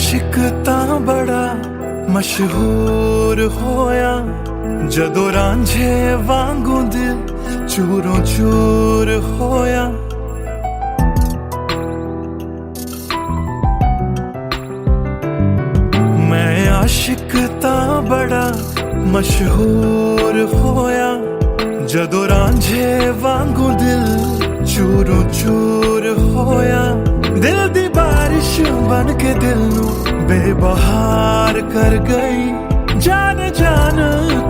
आशिक तां बड़ा मशहूर होया, जदों रांझे वांगू दिल चूरों चूर होया। मैं आशिक तां बड़ा मशहूर होया, जदों रांझे वांगू दिल चूरों चूर होया। दिल दी बारिश बन के दिल नू बेबहार कर गई। जान जान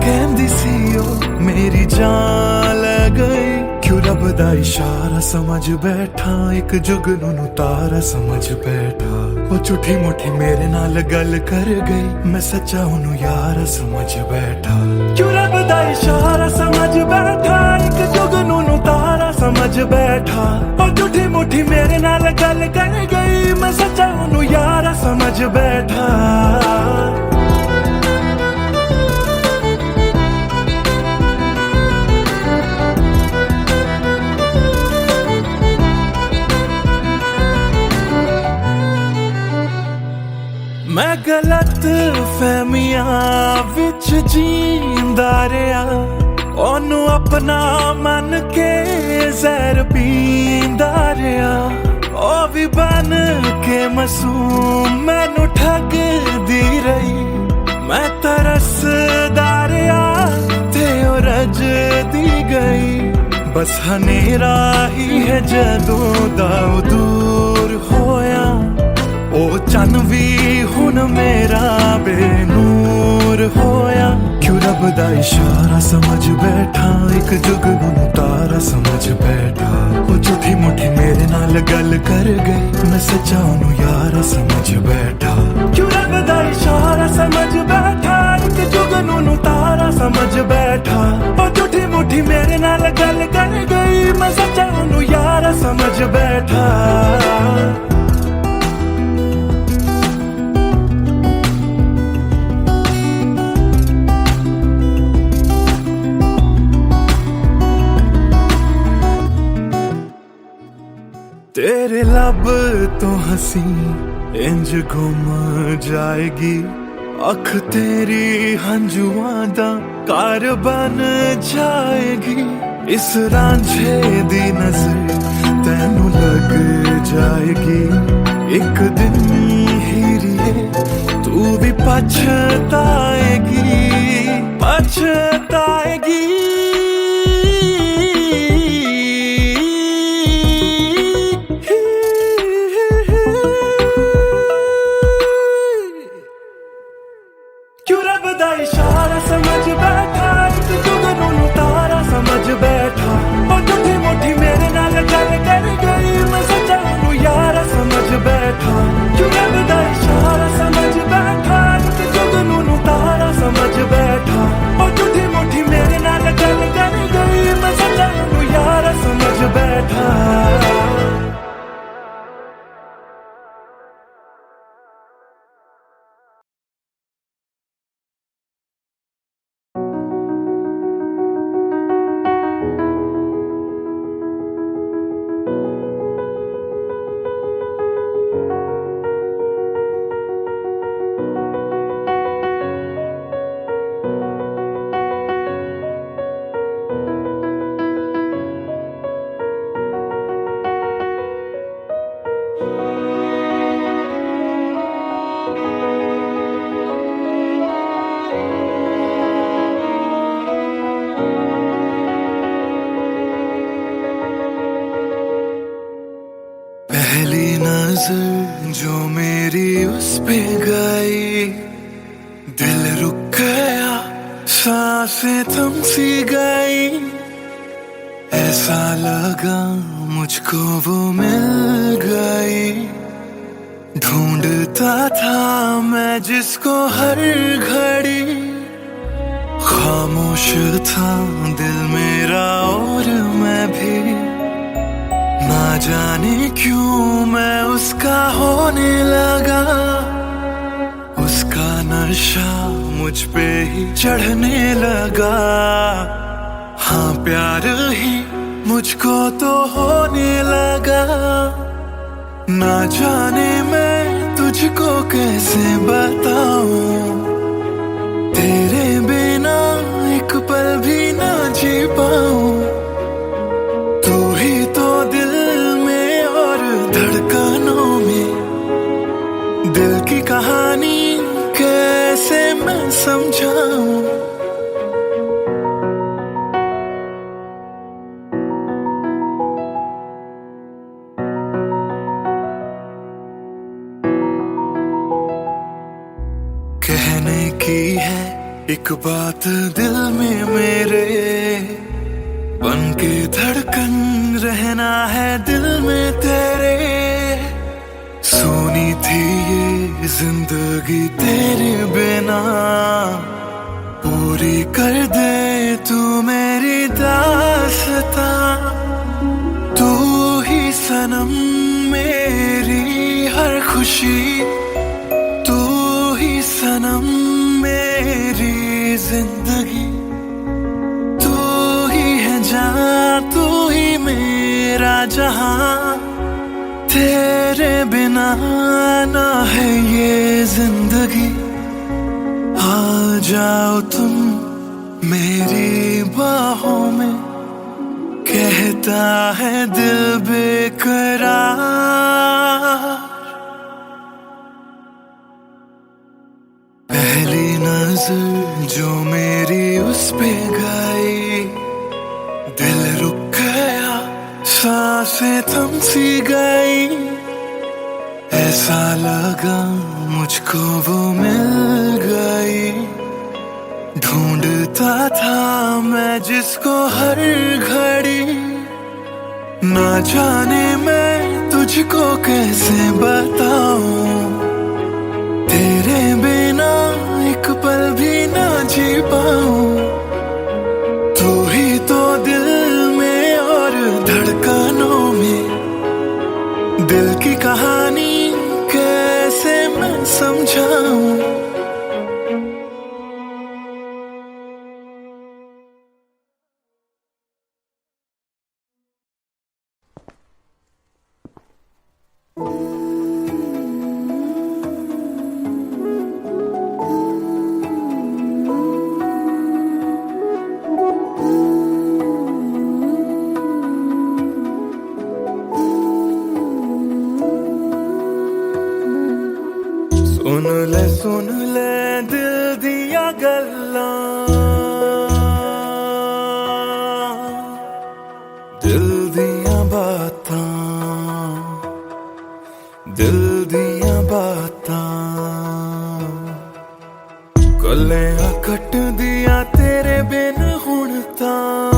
कहंदी सी ओ मेरी जान ले गई। क्यों रब दा इशारा समझ बैठा, एक जुगनू नू तारा समझ बैठा। ओ झूठी मुठी मेरे नाल गल कर गई, मैं सच्चा ओनू यार समझ बैठा। क्यों रब दा इशारा समझ बैठा, एक जुगनू नू तारा समझ बैठा। ओ झूठी मुठी मेरे नाल गल कर गई, मैं सच्चा ओनू यार समझ बैठा। मैं गलत फहमियां विच जींदा रहा, ओनू अपना मन के जहर पींदा रहा। ओ भी बन के मासूम मैनू ठगदी रही। मैं तरसदा रहा ते ओ रजदी गई। बस हनेरा ही है जदों दा दूर होया। ओ चन भी हुन मेरा बेनूर होया। क्यों रब दा इशारा समझ बैठा, एक जुगनू नू तारा समझ बैठा। ओ झूठी मुठी मेरे नाल गल कर गई, मैं सच्चा ओनू यार समझ बैठा। क्यों रब दा इशारा समझ बैठा, एक जुगनू नू तारा समझ बैठा। ओ झूठी मुठी मेरे नाल गल कर गई, मैं सच्चा ओनू यार समझ बैठा। तेरे लब तो हंसी इंज गुम जाएगी, अख तेरी हंजुआं दा कार बन जाएगी। इस रांझे दी नजर तैनू लग जाएगी। एक दिन हीरिए तू भी पछताएगी, पछताएगी। इशारा समझ बैठा, एक जुगनू नू तारा समझ बैठा। ओ झूठी मुठी मेरे नाल गल कर गई, मैं सच्चा ओनू यार समझ बैठा। क्यों रब दा इशारा समझ बैठा, एक जुगनू नू तारा समझ बैठा। ओ झूठी मुठी मेरे नाल गल कर गई, मैं सच्चा ओनू यार समझ बैठा। पहली नजर जो मेरी उस पे गई, दिल रुक गया, सांसें थम सी गई। ऐसा लगा मुझको वो मिल गई। ढूंढता था मैं जिसको हर घड़ी, खामोश था दिल मेरा और मैं भी। ना जाने क्यों मैं उसका होने लगा, उसका नशा मुझ पे ही चढ़ने लगा। हाँ प्यार ही मुझको तो होने लगा। ना जाने मैं तुझको कैसे बताऊं, तेरे बिना एक पल भी ना जी पाऊं। तू ही तो दिल में और धड़कनों में, दिल की कहानी कैसे मैं समझाऊं। कहने की है एक बात दिल में मेरे, बन के धड़कन रहना है दिल में तेरे। सुनी थी ये जिंदगी तेरे बिना, पूरी कर दे तू मेरी दास्तां। तू ही सनम मेरी हर खुशी, सनम मेरी जिंदगी। तू ही है जान, तू ही मेरा जहां, तेरे बिना ना है ये जिंदगी। आ जाओ तुम मेरी बाहों में, कहता है दिल बेकरार। पहली नजर जो मेरी उस पे गई, दिल रुक गया, सांसें थम सी गई। ऐसा लगा मुझको वो मिल गई, ढूंढता था मैं जिसको हर घड़ी। ना जाने मैं तुझको कैसे बताऊं, तेरे बिना एक पल भी ना जी पाऊं। तू ही तो दिल में और धड़कनों में, दिल की कहानी कैसे मैं समझाऊं। सुन ले दिल दिया गल्लां, दिल दिया बातां, दिल दिया बातां। गल्लां कट दिया तेरे बिन हुण तां,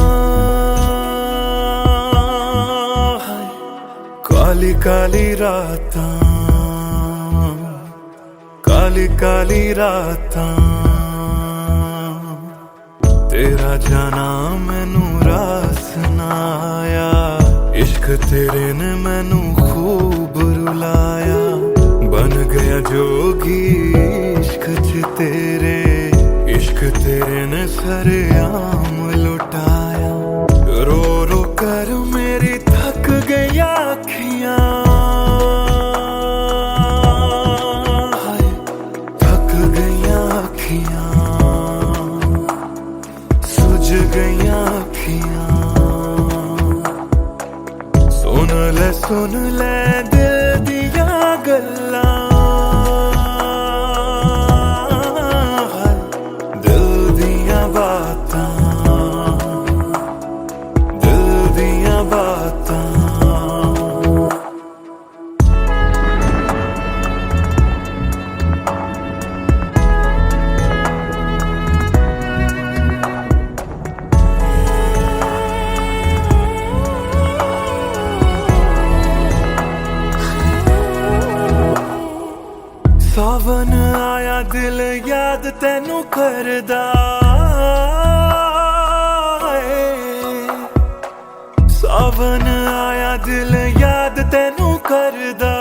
काली काली रातां, काली काली रातां। तेरा जाना मैनू रास ना आया, इश्क तेरे ने मैनू खूब रुलाया। बन गया जोगी इश्क च तेरे, इश्क तेरे ने सरेआम लुटाया। रो रो कर मेरी थक गई अखियां, सुझ गईयां अखियां। सुन ले दिल दिया गल्लां, दिल दिया बातां, दिल दिया बातां। सावन आया दिल याद तैनू करदा, सावन आया दिल याद तैनू करदा।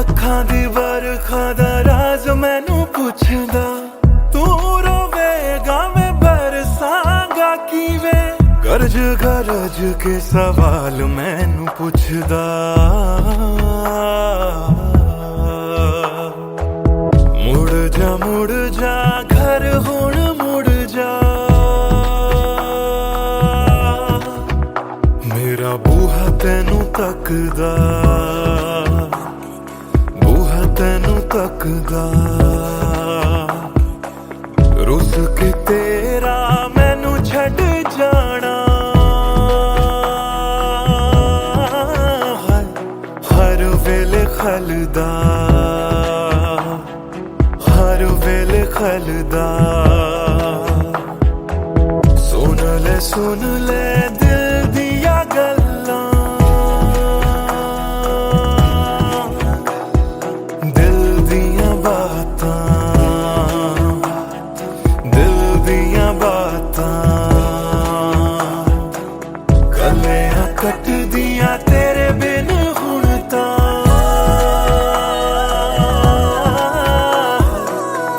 अखां दी बरखा दा राज मैनू पुछदा, तू रोवेगा मैं बरसांगा किवें। गरज गरज के सवाल मैनू पुछदा, सोना मुड़ जा घर हुण मुड़ जा मेरा बूहा तैनू तकदा बूहा तैनू तकदा रुस के तेरा मैनू छड़ जाना हर वेले खलदा हर वेले खलदा सुन ले दिल दिया गल्लां दिल दिया बातां दिल दिया बातां गलियां कट दिया तेरे बिन हुण तां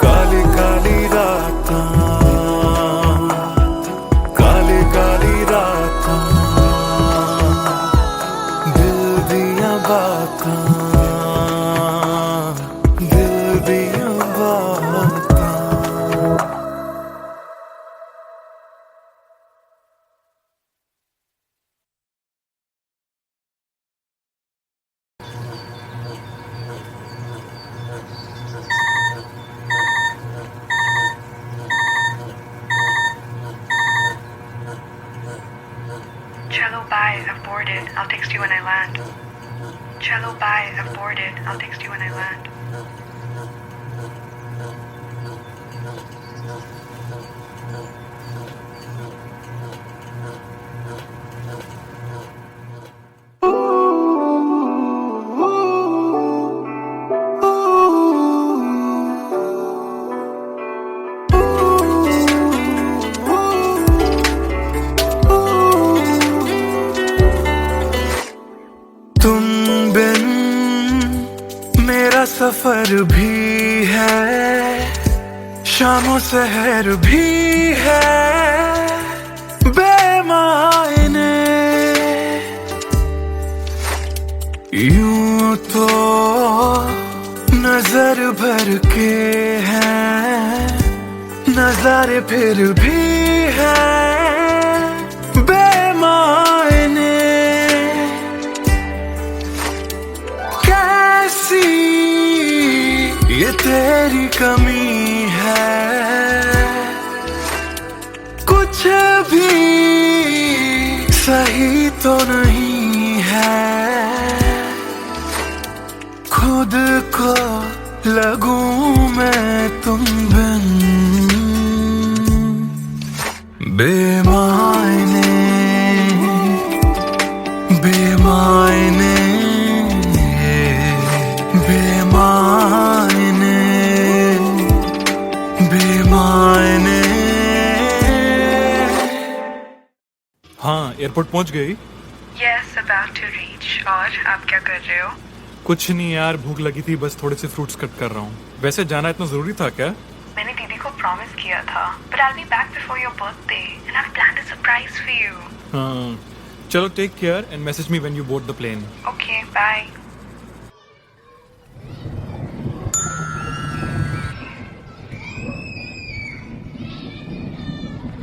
काली काली रातां दिल दिया बातां दिल दिया बातां Cello, bye. I've boarded. I'll text you when I land. Cello, bye. I've boarded. I'll text you when I land. तुम बिन मेरा सफर भी है शामों सहर भी है बेमायने यूं तो नजर भर के हैं नजारे फिर भी है बेमायने कैसी ये तेरी कमी है कुछ भी सही तो नहीं है खुद को लगूं मैं तुम बिन बेमायने बेमायने बेमायने बेमायने हाँ एयरपोर्ट पहुंच गई। Yes, about to reach. और आप क्या कर रहे हो? कुछ नहीं यार भूख लगी थी बस थोड़े से फ्रूट्स कट कर रहा हूँ। वैसे जाना इतना जरूरी था क्या? मैंने दीदी को प्रॉमिस किया था but I'll be back before your birthday and I've planned a surprise for you. हाँ चलो take care and message me when you board the plane. Okay, bye.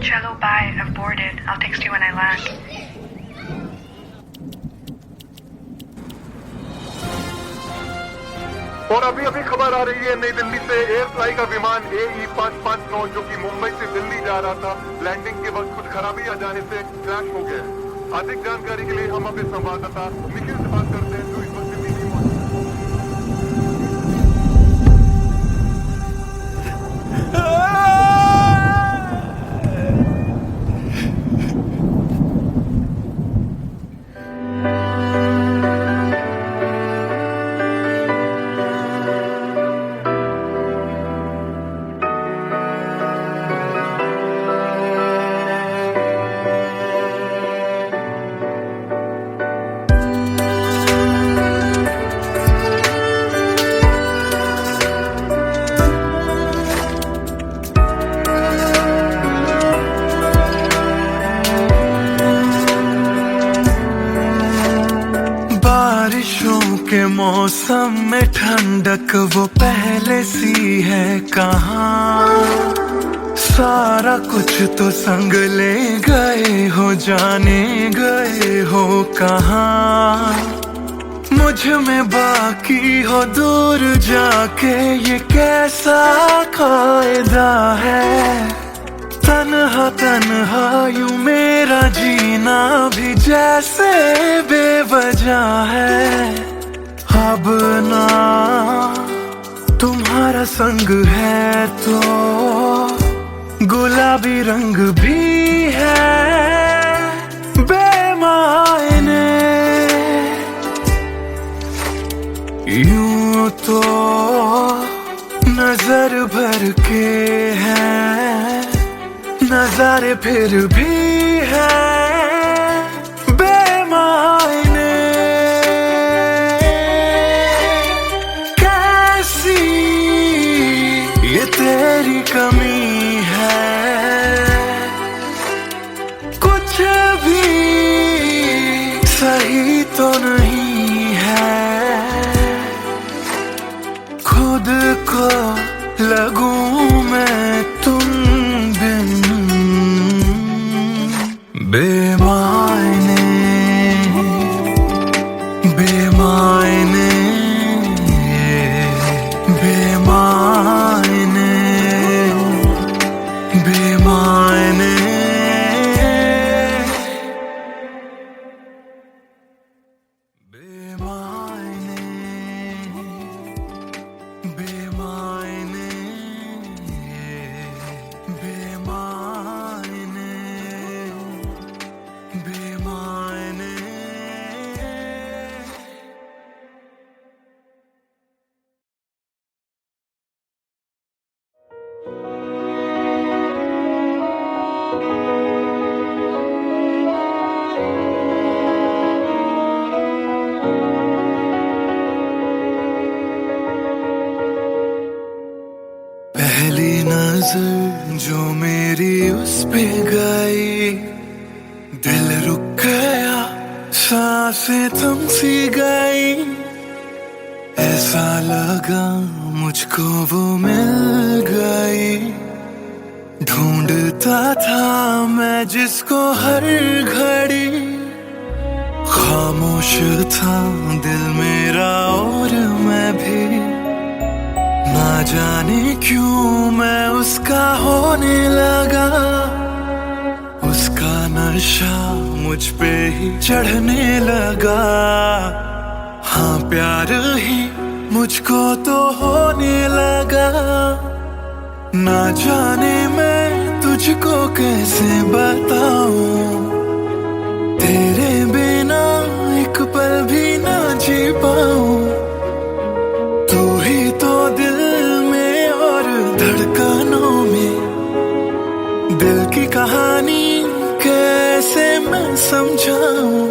Cello, bye. I've boarded. I'll text you when I land. और अभी अभी खबर आ रही है नई दिल्ली से एयर फ्लाई का विमान AE559 जो कि मुंबई से दिल्ली जा रहा था लैंडिंग के वक्त कुछ खराबी आ जाने से क्रैश हो गया है। अधिक जानकारी के लिए हम अपने संवाददाता निखिल से बात करते हैं जो इस वक्त दिल्ली में मौजूद के मौसम में ठंडक वो पहले सी है कहाँ। सारा कुछ तो संग ले गए हो, जाने गए हो कहाँ। मुझ में बाकी हो दूर जाके, ये कैसा कायदा है। तन्हा तन्हा यूं मेरा जीना भी जैसे बेवजह है। अब ना तुम्हारा संग है तो गुलाबी रंग भी है बेमायने। यूं तो नजर भर के हैं नजारे, फिर भी है बेमायने। कैसी ये तेरी कमी है, कुछ भी सही तो नहीं है। खुद को लगूं मैं तुम बिन बेमायने बेमायने बेमायने बेमायने। पहली नजर जो मेरी उस पे गई, दिल रुक गया, सांसें थम सी गई। ऐसा लगा मुझको वो मिल गई। ढूंढता था मैं जिसको हर घड़ी। खामोश था दिल मेरा और मैं भी। ना जाने क्यों मैं उसका होने लगा। उसका नशा मुझ पे ही चढ़ने लगा। हाँ प्यार ही मुझको तो होने लगा। ना जाने मैं तुझको कैसे बताऊं। तेरे बिना एक पल भी ना जी पाऊं। तू ही तो दिल में और धड़कनों में। दिल की कहानी कैसे मैं समझाऊं।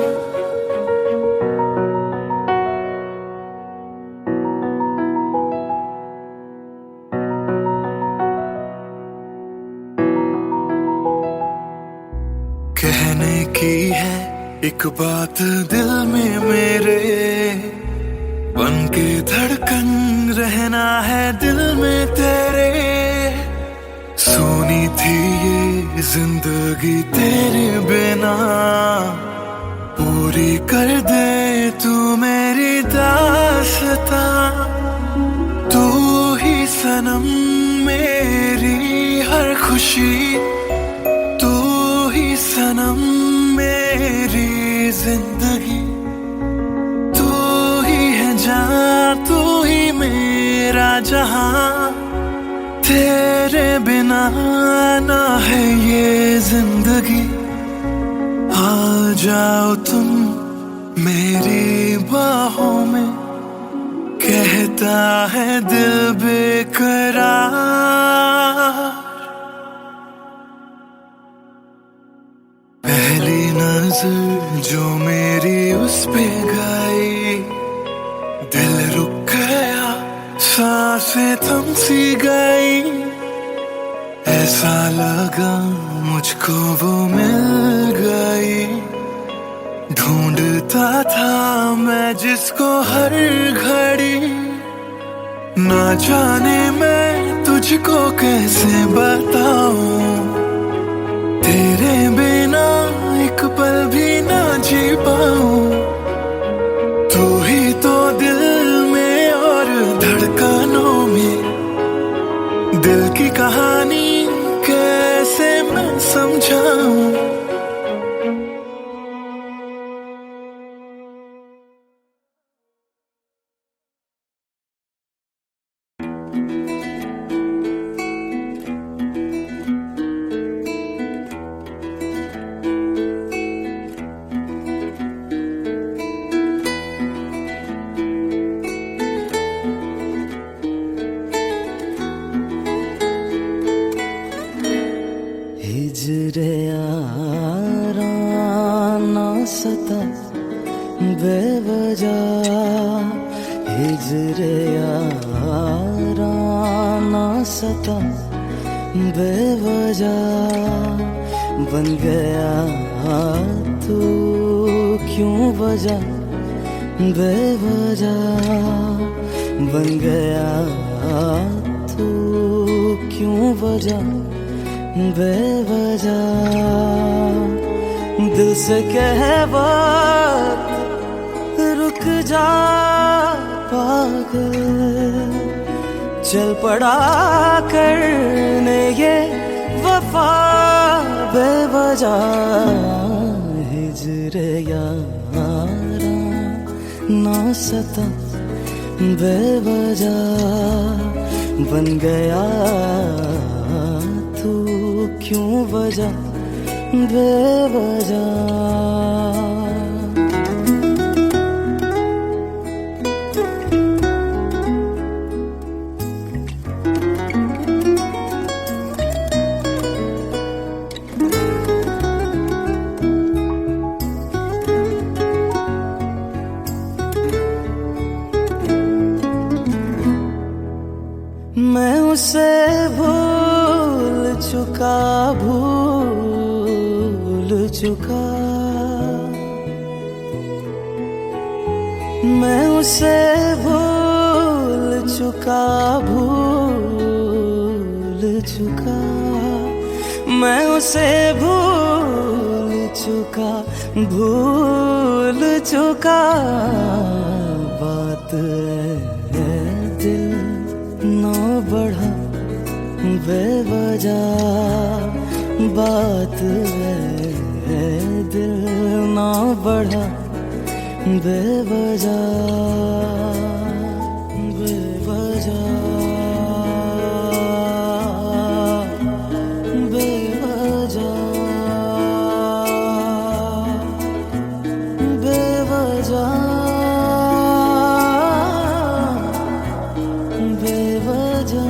कहने की है एक बात दिल में मेरे। बन के धड़कन रहना है दिल में तेरे। सोनी थी ये जिंदगी तेरे बिना। पूरी कर दे तू मेरी दास्तां। तू ही सनम मेरी हर खुशी। तू ही सनम मेरी जिंदगी। तू ही है जान, तू ही मेरा जहां। तेरे बिना ना है ये जिंदगी। आ जाओ तुम मेरी बाहों में। कहता है दिल बेकरार। पहली नजर जो मेरी उस पे गई। दिल रुक गया, सांसें थम सी गई। ऐसा लगा मुझको वो मिल गई। ढूंढता था मैं मैं जिसको हर घड़ी ना जाने मैं तुझको कैसे बताऊं, तेरे बिना एक पल भी ना जी पाऊं। तू ही तो दिल में और धड़कनों में, दिल की कहानी कैसे मैं समझाऊं। हिजरे यारा ना सता बेवजह, हिजरे यारा ना सता बेवजह। बन गया तू क्यों वजह बेवजह, बन गया तू क्यों वजह बेवजह। दिल से कह वक्त रुक जा पागल, चल पड़ा करने ये वफा बेवजह। हिजरे यारा ना सता बेवजह, बन गया तू क्यों वजह बेवजह। मैं उसे भूल चुका, भूल चुका। मैं उसे भूल चुका, भूल चुका। मैं उसे भूल चुका, भूल चुका। बात है दिल ना बढ़ा बेवजह, बात है दिल ना बढ़ा बेवजह, बेवजह, बेवजह, बेवजह,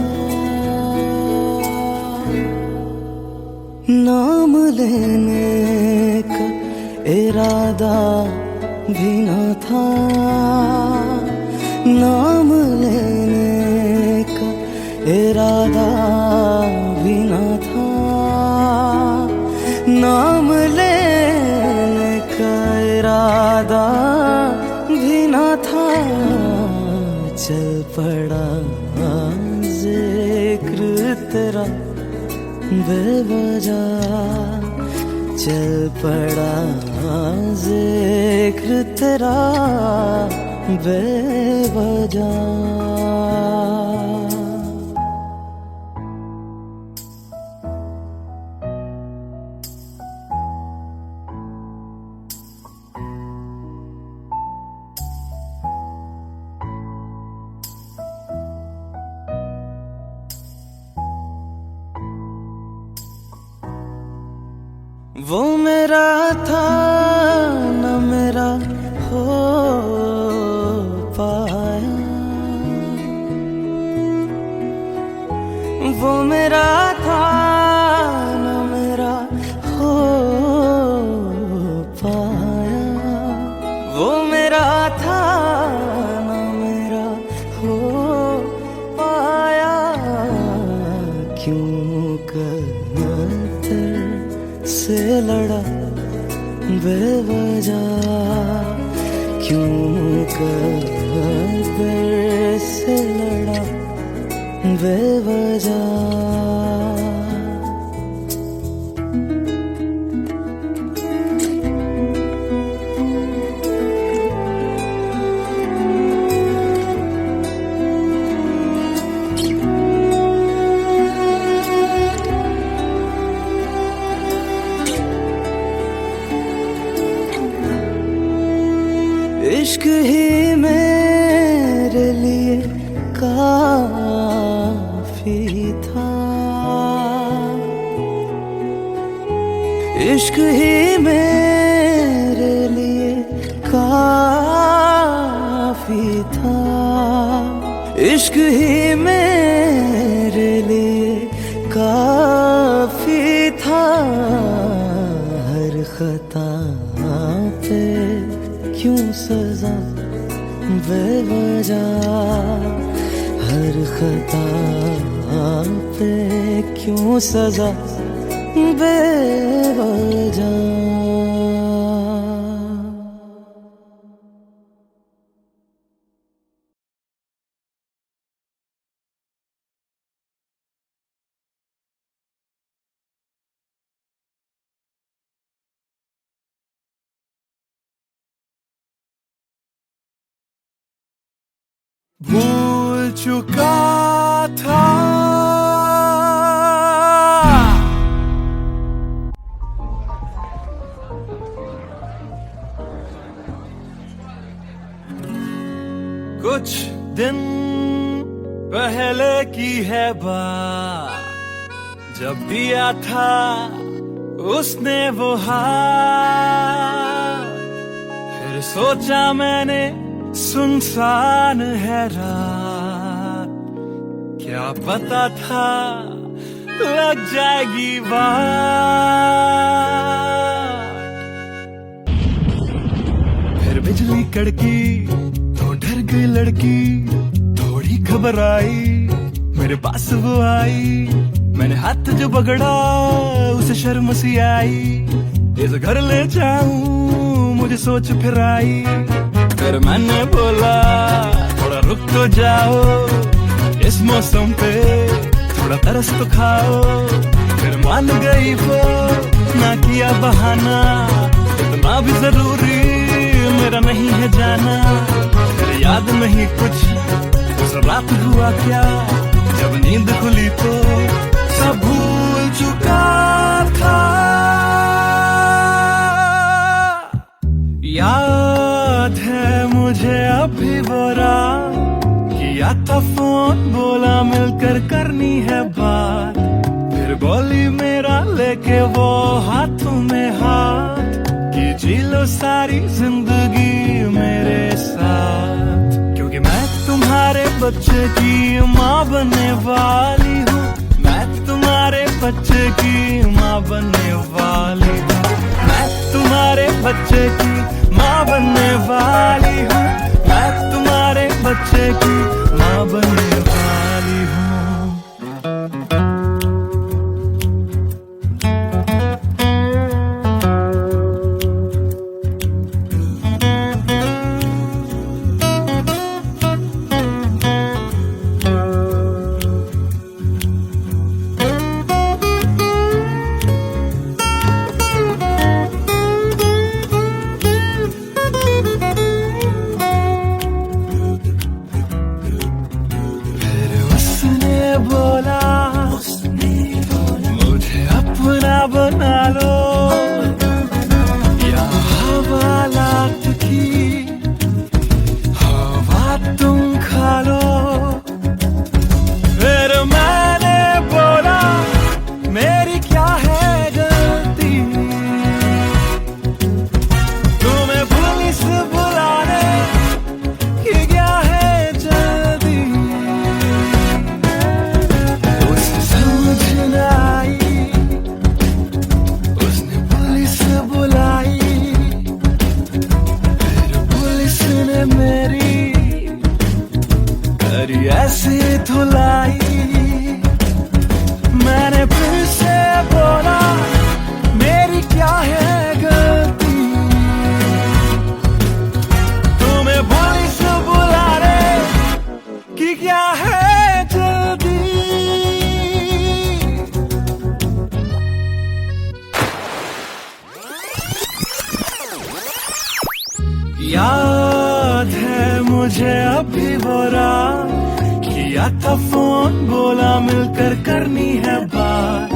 नाम लेने का इरादा भी न था, नाम लेने का इरादा भी न था। नाम लेने का इरादा भी न था। चल पड़ा जिक्र तेरा बेवजह, चल पड़ा जिक्र तेरा बेवजह। वो मेरा था न मेरा हो पाया, वो मेरा था न मेरा हो पाया। वो मेरा था न मेरा हो पाया। क्यों से लड़ा बेवजह, क्यों कदर से लड़ा बेवजह। इश्क ही मेरे लिए काफी था, इश्क ही मेरे लिए काफी था, इश्क ही मेरे लिए काफी था। हर खता पे क्यों सजा बेवजह, हर खता पे क्यों सजा बेवजह। भूल चुका था कुछ दिन पहले की है बात, जब दिया था उसने वो हाथ। फिर सोचा मैंने सुनसान है रात, क्या पता था लग जाएगी बात। फिर बिजली कड़की तो डर गई लड़की, थोड़ी घबराई मेरे पास वो आई। मैंने हाथ जो पकड़ा उसे शर्म सी आई, इस घर ले जाऊं मुझे सोच फिर आई। फिर मैंने बोला थोड़ा रुक तो जाओ, इस मौसम पे थोड़ा तरस तो खाओ। फिर मान गई वो, ना किया बहाना, इतना भी जरूरी मेरा नहीं है जाना। फिर याद नहीं कुछ उस रात हुआ क्या, जब नींद खुली तो सब भूल चुका था। याद है मुझे अभी वो रात, किया था फोन बोला मिलकर करनी है बात। फिर बोली मेरा लेके वो हाथों में हाथ, कि जी लो सारी जिंदगी मेरे साथ। क्योंकि मैं तुम्हारे बच्चे की माँ बनने वाली हूँ, मैं तुम्हारे बच्चे की माँ बनने वाली हूँ, मैं तुम्हारे बच्चे की माँ बनने वाली हूँ, मैं तुम्हारे बच्चे की माँ बनने वाली हूँ। याद है मुझे अभी वो रात, किया था फोन बोला मिलकर करनी है बात,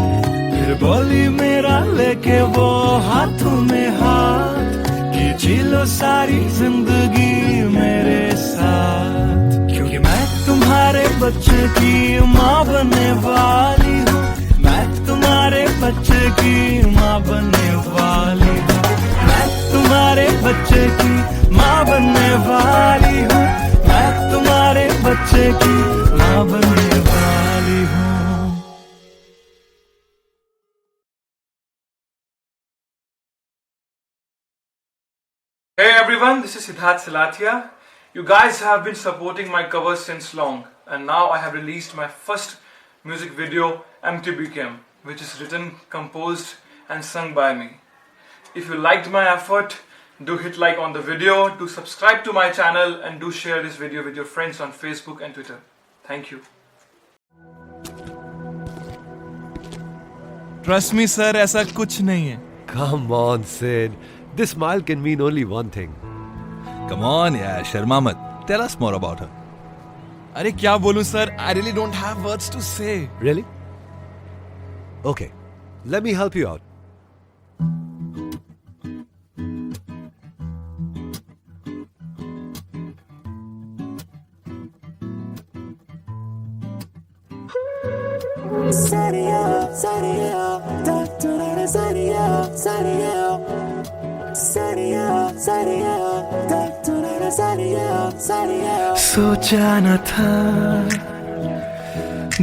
फिर बोली मेरा लेके वो हाथों में हाथ, कि जी लो सारी जिंदगी मेरे साथ, क्योंकि मैं तुम्हारे बच्चे की माँ बनने वाली हूँ, मैं तुम्हारे बच्चे की माँ बनने वाली हूँ, मैं तुम्हारे बच्चे की माँ बनने वाली हूँ, मैं तुम्हारे बच्चे की माँ बनने वाली हूँ। Hey everyone, this is Siddharth Salatia. You guys have been supporting my covers since long, and now I have released my first music video, MTBKM, which is written, composed and sung by me. If you liked my effort, do hit like on the video, do subscribe to my channel, and do share this video with your friends on Facebook and Twitter. Thank you. Trust me sir, ऐसा कुछ नहीं है। Come on, Sid. This smile can mean only one thing. Come on, yeah, Sharma मत. Tell us more about her. अरे क्या बोलूं sir, I really don't have words to say. Really? Okay, let me help you out. सोचा न था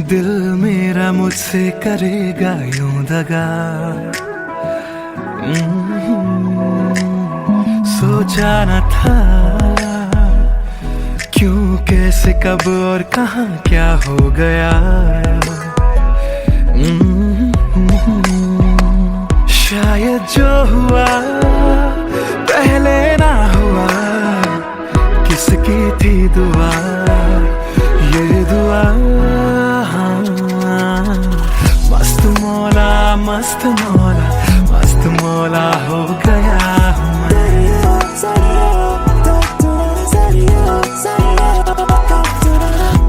दिल मेरा मुझसे करेगा यूं दगा, सोचा न था क्यों कैसे कब और कहाँ क्या हो गया, शायद जो हुआ पहले ना हुआ, किसकी थी दुआ, ये दुआ, हाँ। मस्त मौला मस्त मौला मस्त मौला हो गया हूँ मैं।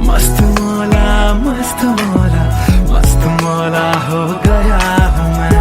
मस्त मौला मस्त मौला मस्त मौला हो गया हूँ मैं।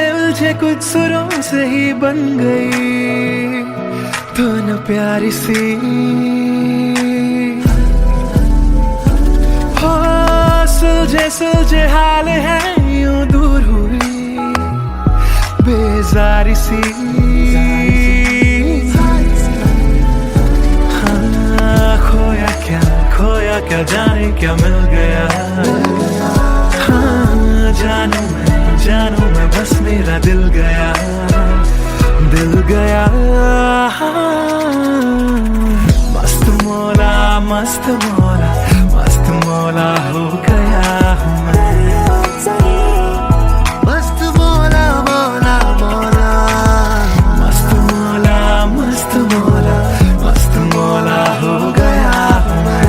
उलझे कुछ सुरों से ही बन गई धुन प्यारी सी, हो सुलझे सुलझे हाल है यूं दूर हुई बेजारी सी, हाँ खोया क्या जाने क्या मिल गया, हाँ जानू मैं बस मेरा दिल गया मस्त मौला मस्त मौला मस्त मौला हो गया हूँ मैं। मस्त मौला मौला मौला मस्त मौला मस्त मौला मस्त मौला हो गया हूँ मैं।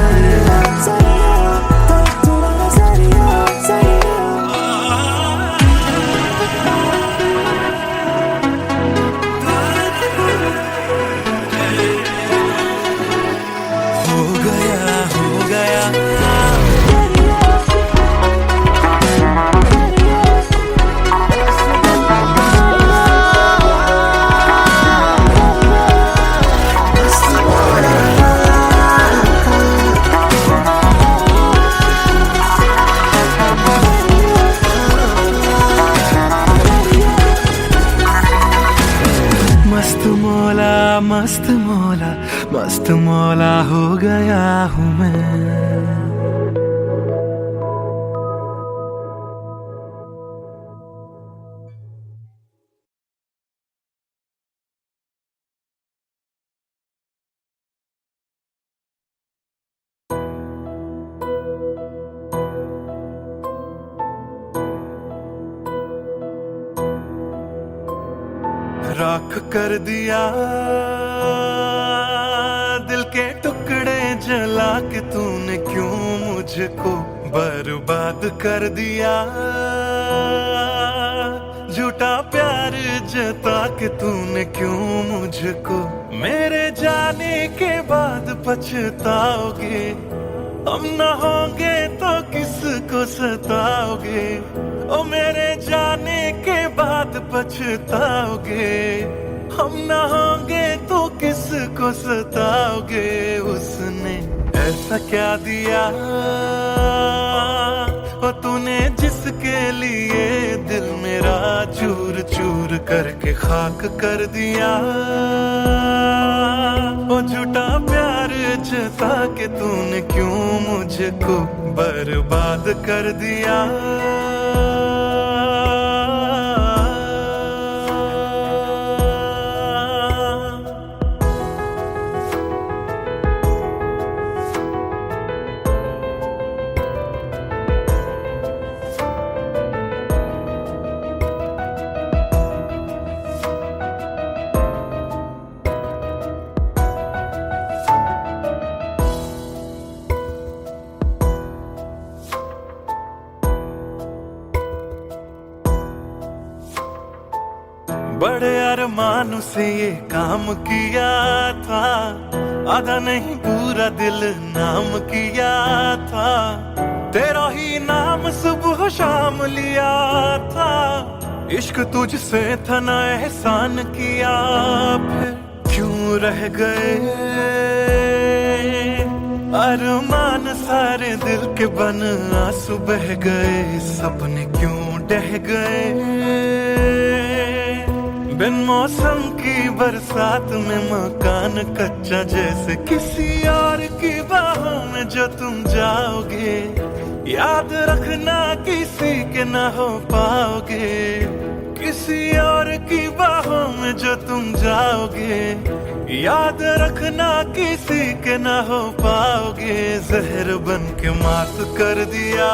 मस्त मौला हो गया हूँ मैं। राख कर दिया, दिल के टुकड़े जला के तूने क्यों मुझको बर्बाद कर दिया। झूठा प्यार जता के तूने क्यों मुझको, मेरे जाने के बाद पछताओगे। हम न होंगे तो किसको सताओगे, ओ मेरे जाने के बाद पछताओगे। हम न होंगे तो किसको सताओगे। उसने ऐसा क्या दिया ओ तूने जिसके लिए दिल मेरा चूर चूर करके खाक कर दिया। ओ झूठा प्यार जता के तूने क्यों मुझको बर्बाद कर दिया। बड़े अरमान से ये काम किया था, आधा नहीं पूरा दिल नाम किया था। तेरा ही नाम सुबह शाम लिया था, इश्क तुझसे था ना एहसान किया। फिर क्यों रह गए अरमान सारे दिल के बन आंसू बह गए। सपने क्यों ढह गए बिन मौसम की बरसात में मकान कच्चा जैसे किसी और की बाहों में जो तुम जाओगे। याद रखना किसी के ना हो पाओगे, किसी और की बाहों में जो तुम जाओगे। याद रखना किसी के ना हो पाओगे। जहर बन के मात कर दिया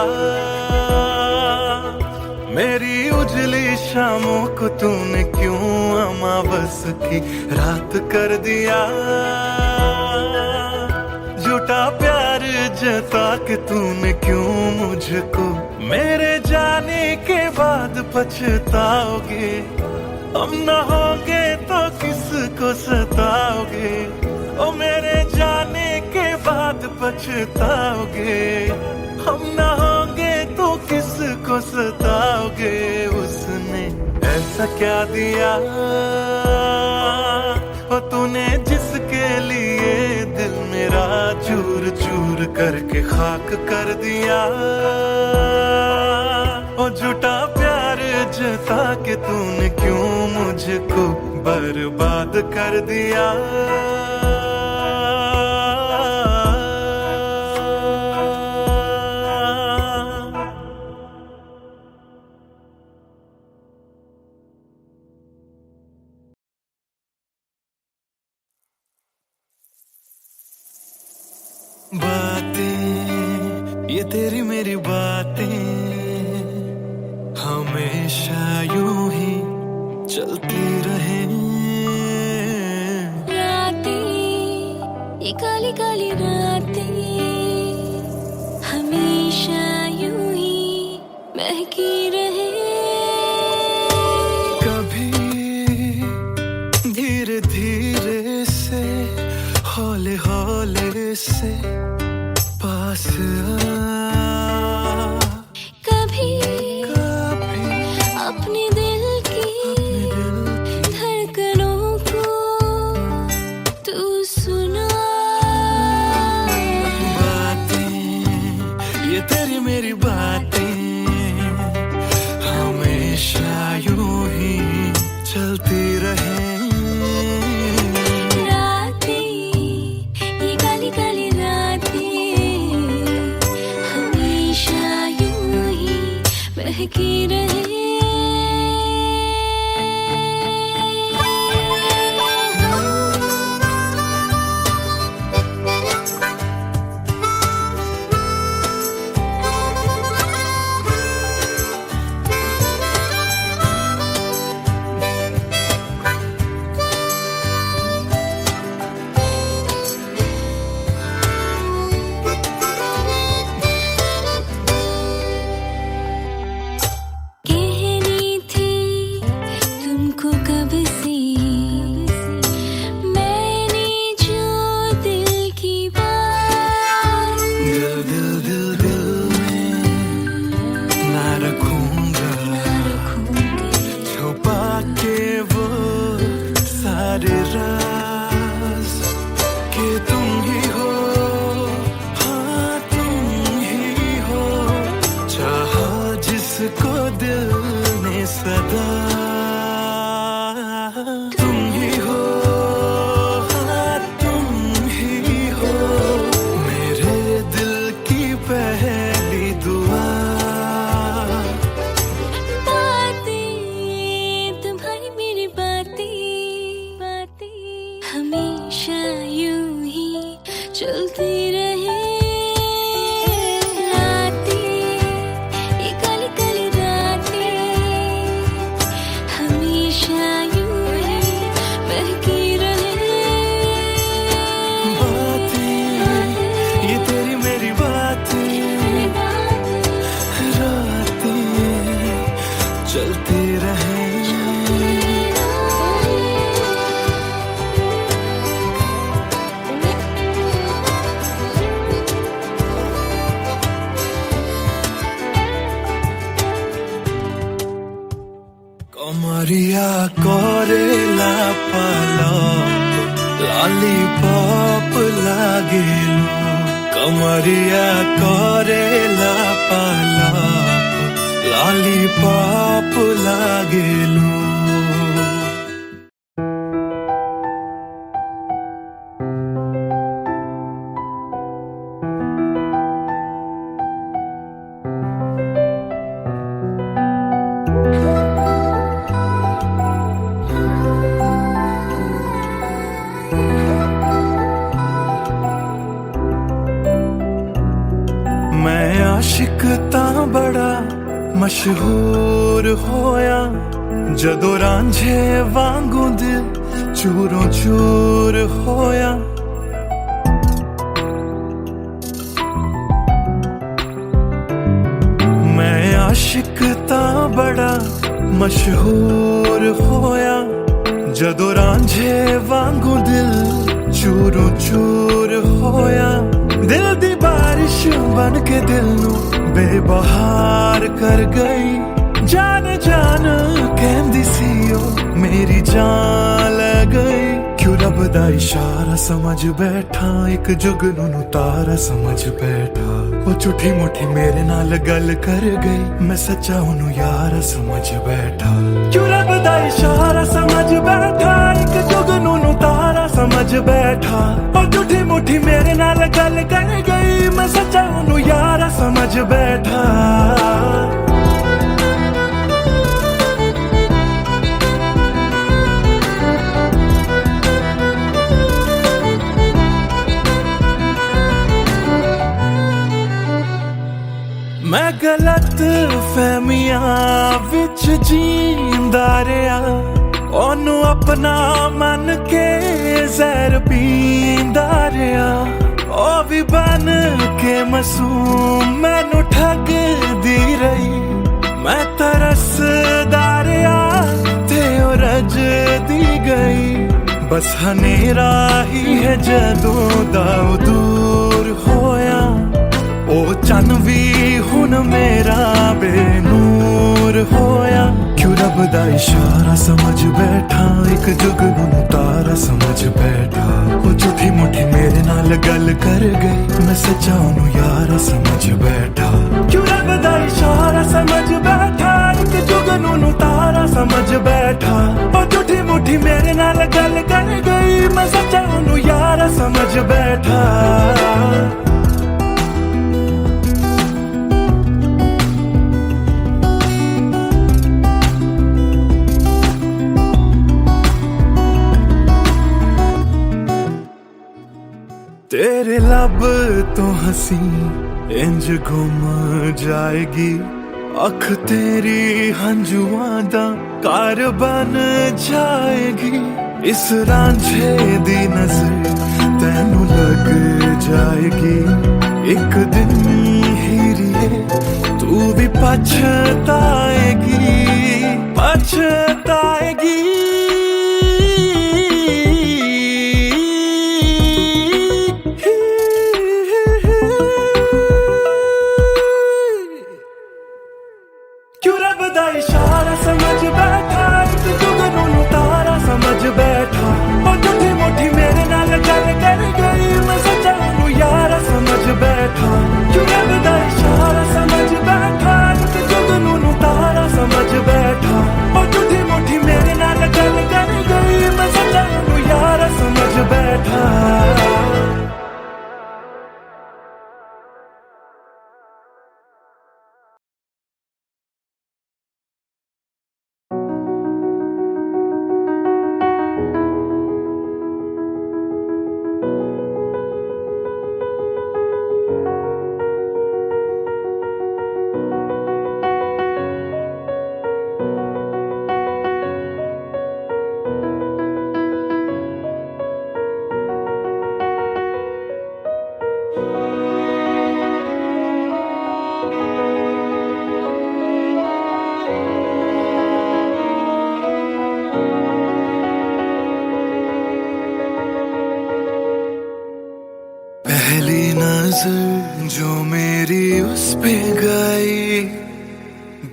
मेरी उजली शामों को तूने क्यों अमावस की रात कर दिया। झूठा प्यार जता के तूने क्यों मुझको, मेरे जाने के बाद पछताओगे। हम न होंगे तो किसको सताओगे, ओ मेरे जाने के बाद पछताओगे। हम न होंगे तो किसको सताओगे। उसने ऐसा क्या दिया ओ तूने जिसके लिए दिल मेरा चूर चूर करके खाक कर दिया। ओ झूठा प्यार जता के तूने क्यों मुझको बर्बाद कर दिया। बातें ये तेरी मेरी बातें हमेशा यूं ही चलती रहे। रातें ये काली काली रातें हमेशा यूं ही महकी रहे। कभी धीरे धीरे से हौले हौले से पास आ, कभी अपने दिल की धड़कनों को तू सुना। बातें ये तेरी मेरी बातें हमेशा यूं ही चलती रहे। रातें ये काली काली रातें ये तुम ही हो, हाँ तुम ही हो, चाहा जिसको दिल ने सदा। तुम ही हो, हाँ तुम ही हो, मेरे दिल की पहली दुआ। बातें तुम्हारी मेरी बातें हमेशा यूं ही चलती रहे। रातें ये काली काली रातें हमेशा यूं ही बहकी रहे। बातें ये तेरी मेरी बातें, रातें चलती रहे। कमरिया कोरेला पालो लॉलीपॉप लागेलू। कमरिया कोरेला पालो लॉलीपॉप लागेलू। मैं आशिक तां बड़ा मशहूर होया, जदों रांझे वांगू दिल चूरों चूर होया। मैं आशिक तां बड़ा मशहूर होया, जदों रांझे वांगू दिल चूरों चूर होया। दिल दी बारिश बन के दिल नू बेबहार कर गई। जान जान कहंदी सी ओ मेरी जान ले गई। क्यों रब दा इशारा समझ बैठा, एक जुगनू नू तारा समझ बैठा। ओ झूठी मुठी मेरे नाल गल कर गई, मैं सच्चा ओनू यार समझ बैठा। क्यों रब दा इशारा समझ बैठा, एक जुगनू नू तारा समझ बैठा। ओ झूठी मुठी मेरे नाल गल कर गई, मैं सच्चा ओनू यार समझ बैठा। मैं गलत फहमियां विच जींदा रहा, ओनू अपना मन के जहर पींदा रहा। ओ भी बन के मासूम मैनू ठगदी रही। मैं तरसदा रहा ते ओ रजदी गई। बस हनेरा ही है जदों दा ओ दूर होया। ओ चन भी हुन मेरा बेनूर होया। क्यों रब दा इशारा समझ बैठा, एक जुगनू नू तारा समझ बैठा। ओ झूठी मुठी मेरे नाल गल कर गई, मैं सच्चा ओनू यार समझ बैठा। क्यों रब दा इशारा समझ बैठा, एक जुगनू नू तारा समझ बैठा। ओ झूठी मुठी मेरे नाल गल कर गई, मैं सच्चा ओनू यार समझ बैठा। तेरे लब तो हंसी इंज गुम जाएगी, अख तेरी हंजुआं दा कार बन जाएगी। इस रांझे दी नजर तैनू लग जाएगी। एक दिन हीरिए तू भी पछताएगी, पछताएगी। क्यों रब दा इशारा समझ बैठा, एक जुगनू नू तारा समझ बैठा। ओ झूठी मुठी मेरे नाल गल कर गई, पहली नजर जो मेरी उस पे गई,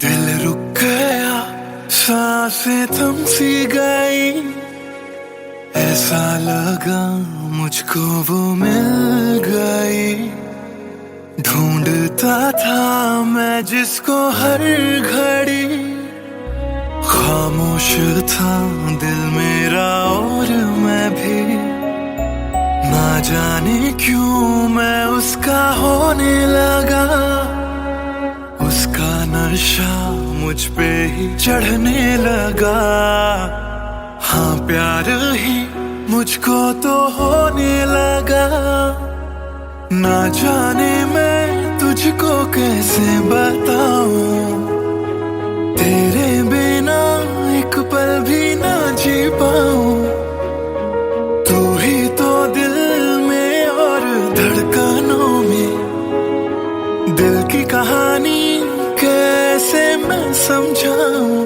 दिल रुक गया, सांसें थम सी गई। ऐसा लगा मुझको वो मिल गई, ढूंढता था मैं जिसको हर घड़ी। खामोश था दिल मेरा और मैं भी, ना जाने क्यों मैं उसका होने लगा। उसका नशा मुझ पे ही चढ़ने लगा। हाँ प्यार ही मुझको तो होने लगा। ना जाने मैं तुझको कैसे बताऊं, तेरे बिना एक पल भी ना जी पाऊं। तू ही तो दिल में और धड़कनों में, दिल की कहानी कैसे मैं समझाऊं।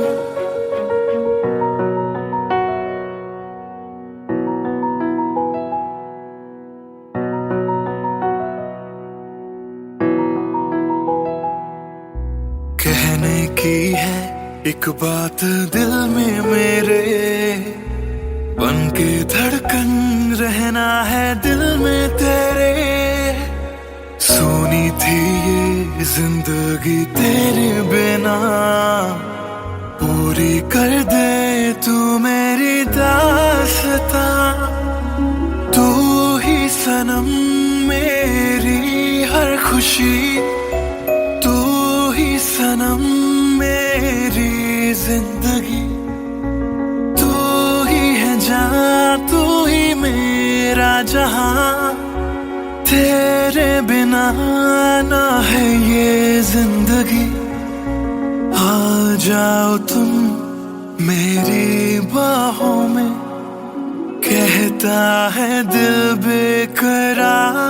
कहने की है एक बात दिल में मेरे, बन के धड़कन रहना है दिल में तेरे। सोनी थी ये जिंदगी तेरे बिना, पूरी कर दे तू मेरी दास्तां। तू ही सनम मेरी हर खुशी, तू ही सनम मेरी जिंदगी। तू ही है जान, तू ही मेरा जहां। तेरे बिना ना है ये जिंदगी। आ जाओ तुम मेरी बाहों में, कहता है दिल बेकरार।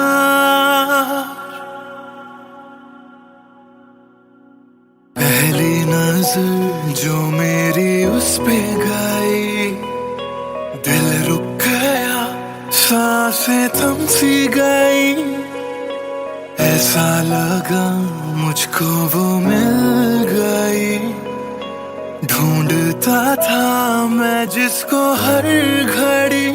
पहली नजर जो मेरी उस पे गई, दिल रुक गया, सांसें थम सी गई। ऐसा लगा मुझको वो मिल गई, ढूंढता था मैं जिसको हर घड़ी।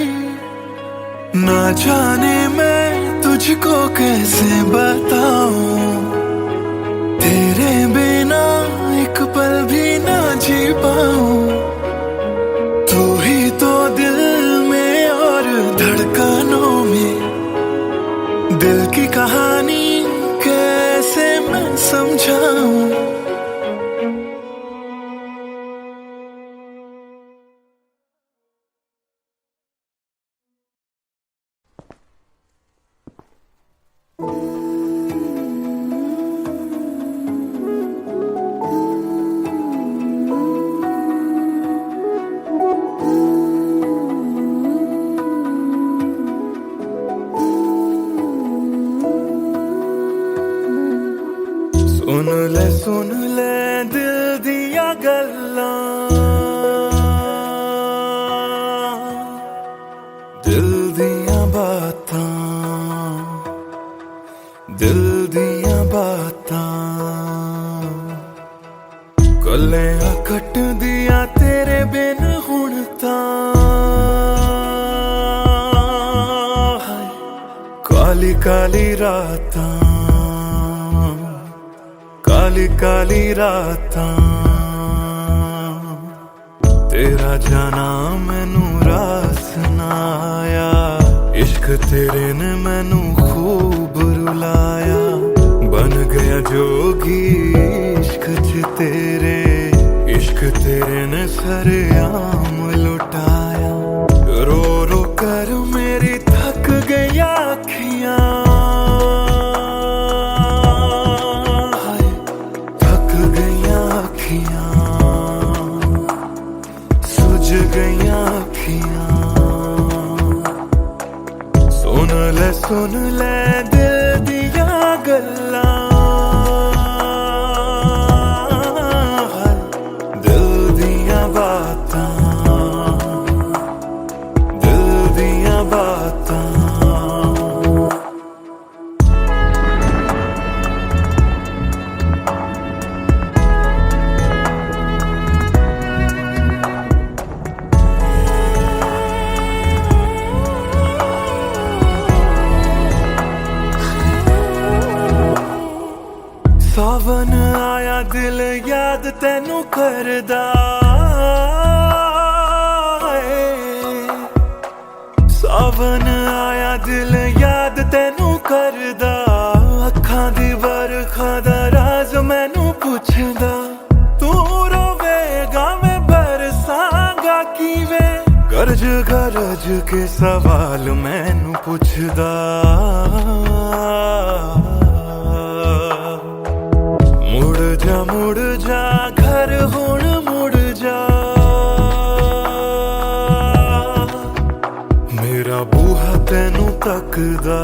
ना जाने मैं तुझको कैसे बताऊं, तेरे बिना एक पल भी ना जी पाऊं। तू ही तो दिल में और धड़कनों में, दिल की कहानी कैसे मैं समझाऊं। सुन ले दिल दिया गल्लां, दिल दिया बातां, दिल दिया बातां। गल्लां कट दिया तेरे बिन हुण तां। काली काली रातां, काली काली रातां। तेरा जाना मैनू रास ना आया, इश्क तेरे ने मैनू खूब रुलाया। बन गया जोगी इश्क च तेरे, इश्क तेरे ने सरेआम लुटाया। रो रो कर मेरी थक गई अखियां, सुझ गईयां अखियां। सुन ले दिल दिया गल्लां, दिल दिया बातां, दिल दिया बातां। आया दिल याद तेनू करदा सावन आया दिल याद तेनू करदा अखां दी बरखा दा राज मैनू पुछदा तू रोवेगा मैं बरसांगा किवें गरज गरज के सवाल मैनू पुछदा मुड़ जा घर हुण मुड़ जा मेरा बूहा तेनू तकदा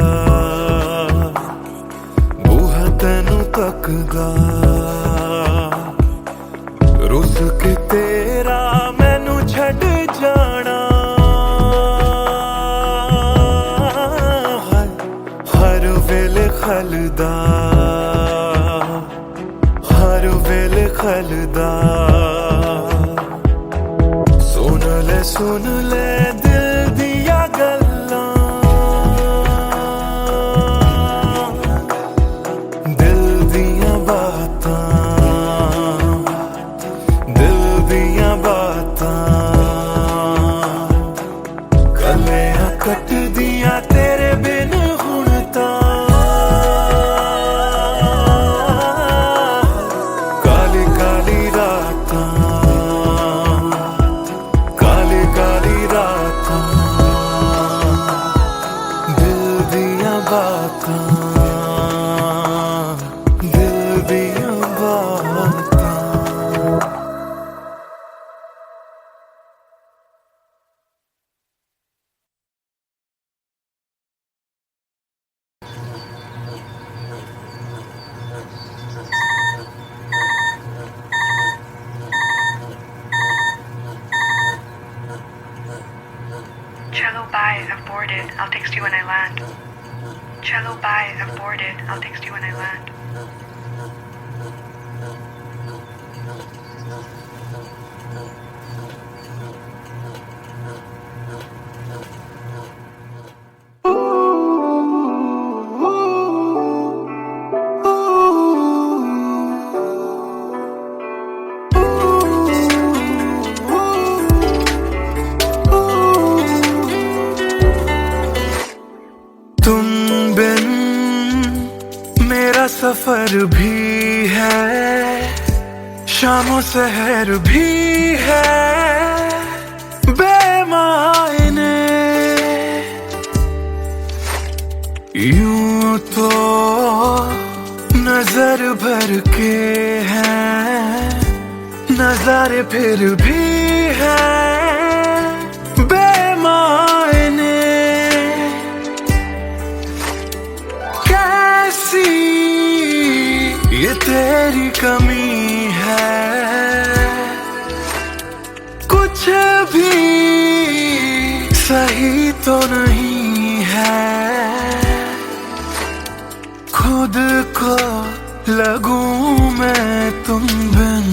बूहा तेनू तकदा रुस के तेरा मैनू छड़ जाना हर वेले खलदा हर वेले खलदा सुन ले दिल दिया गल्लां दिल दिया बातां दिल दिया बातां गलियां कट दिया तेरे बिन हुण तां काली काली रातां दिल दिया बातां दिल दिया बातां Cello, bye. I've boarded. I'll text you when I land. Cello, bye. I've boarded. I'll text you when I land. तुम बिन मेरा सफर भी है शामों सहर भी है बेमायने यूं तो नजर भर के हैं नजारे फिर भी है बेमायने कैसी ये तेरी कमी है कुछ भी सही तो नहीं है खुद को लगूं मैं तुम बिन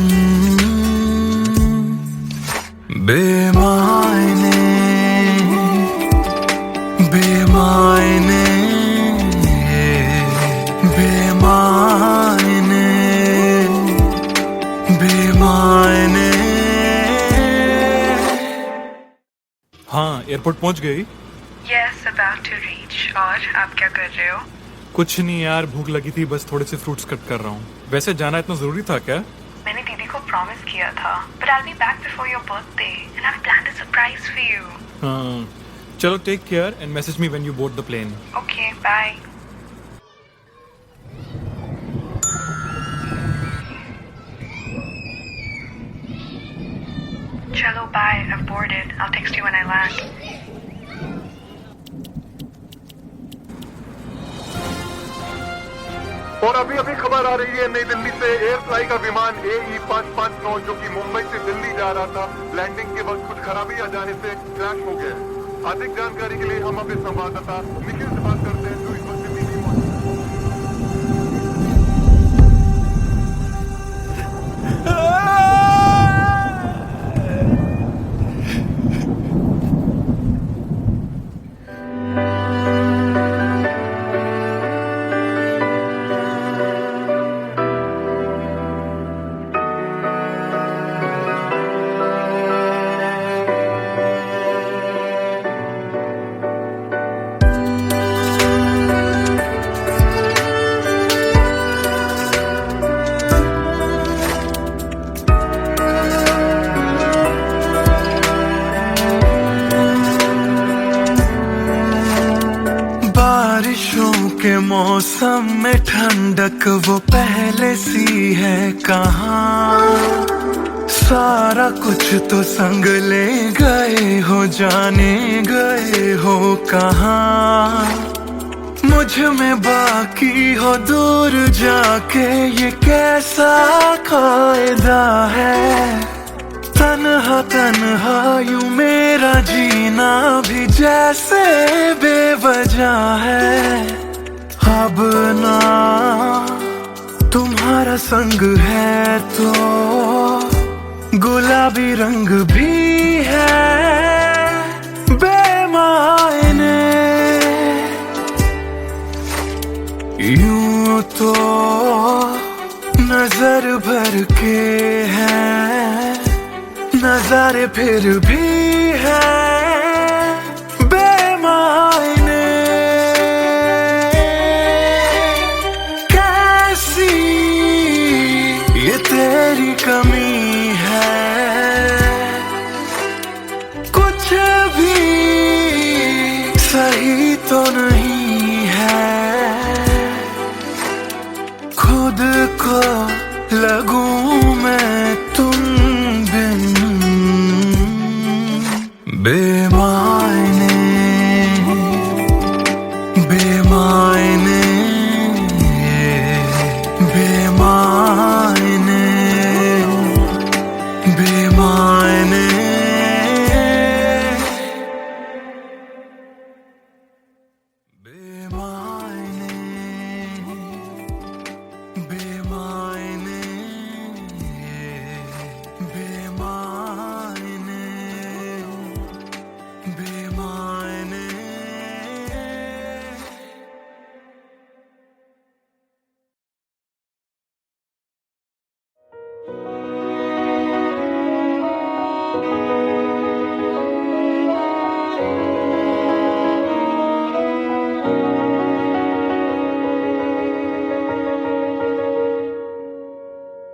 बेमायने बेमायने बेमायने बेमायने हाँ, एयरपोर्ट पहुंच गई? Yes, about to reach. और आप क्या कर रहे हो? कुछ नहीं यार, भूख लगी थी, बस थोड़े से फ्रूट्स कट कर रहा हूँ। वैसे जाना इतना जरूरी था क्या? मैंने दीदी को प्रॉमिस किया था, but I'll be back before your birthday, and I've planned a surprise for you. हाँ, चलो take care and message me when you board the plane. Okay, bye. Cello, bye. I've boarded. I'll text you when I land. और अभी अभी खबर आ रही है नई दिल्ली से एयर फ्लाई का विमान AE 559 जो कि मुंबई से दिल्ली जा रहा था लैंडिंग के वक्त कुछ खराबी आ जाने से क्रैश हो गया। अधिक जानकारी के लिए हम अपने संवाददाता निखिल से बात करते हैं जो इस वक्त दिल्ली में मौजूद के मौसम में ठंडक वो पहले सी है कहाँ। सारा कुछ तो संग ले गए हो, जाने गए हो कहाँ। मुझ में बाकी हो दूर जाके, ये कैसा कायदा है। तन्हा तन्हा यूं मेरा जीना भी जैसे बेवजह है। अब ना तुम्हारा संग है तो गुलाबी रंग भी है बेमायने। यूं तो नजर भर के हैं नजारे, फिर भी है बेमायने। कैसी ये तेरी कमी है, कुछ भी सही तो नहीं है। खुद को लगूं मैं तुम बिन बेमायने बेमायने बेमायने बेमायने।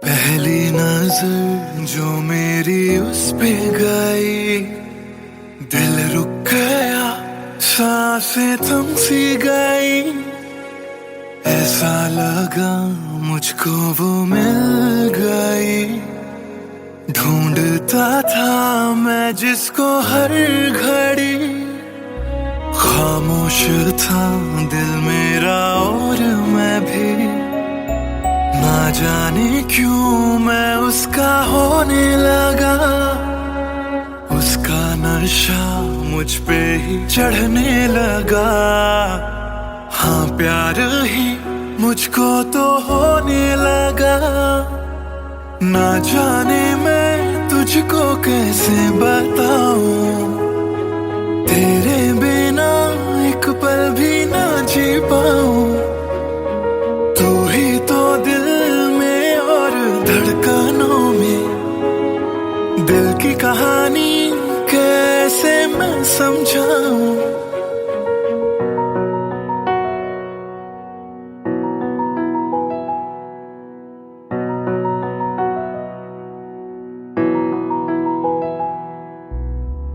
पहली नजर जो मेरी उस पे गई, दिल रुक गया, सांसें थम सी गई। ऐसा लगा मुझको वो मिल गई। ढूंढता था मैं जिसको हर घड़ी। खामोश था दिल मेरा और मैं भी। ना जाने क्यों मैं उसका होने लगा। उसका नशा मुझ पे ही चढ़ने लगा। हाँ प्यार ही मुझको तो होने लगा। ना जाने मैं तुझको कैसे बताऊं। तेरे बिना एक पल भी ना जी पाऊं। तू ही तो दिल में और धड़कनों में। दिल की कहानी कैसे मैं समझाऊं।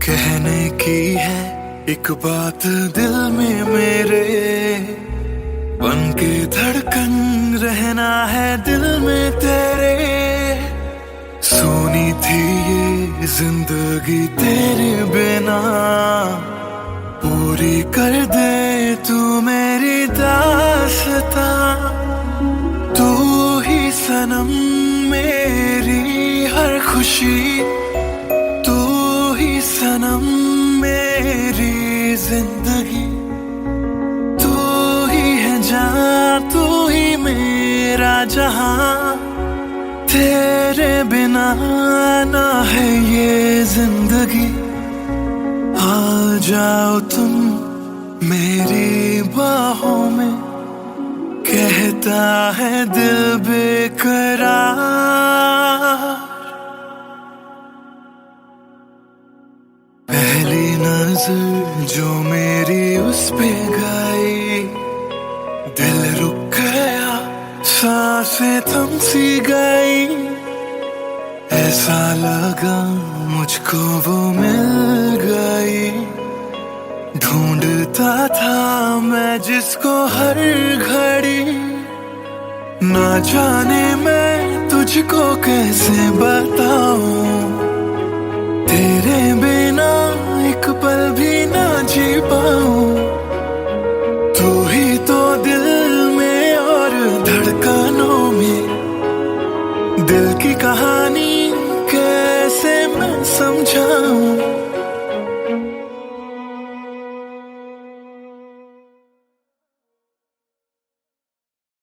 कहने की है एक बात दिल में मेरे। बन के धड़कन रहना है दिल में तेरे। सोनी थी ये जिंदगी तेरे बिना। पूरी कर दे तू मेरी दास्तां। तू ही सनम मेरी हर खुशी। तू ही सनम मेरी जिंदगी। तू ही है जान, तू ही मेरा जहां। तेरे बिना ना है ये जिंदगी। आ जाओ तुम मेरी बाहों में। कहता है दिल बेकरार। पहली नजर जो मेरी उस पे गई। दिल रुक गया, सांसें थम सी गई। ऐसा लगा मुझको वो मिल गई। ढूंढता था मैं जिसको हर घड़ी, ना जाने मैं तुझको कैसे बताऊं, तेरे बिना एक पल भी ना जी पाऊं। तू ही तो दिल में और धड़कनों में, दिल की कहानी कैसे मैं समझाऊं।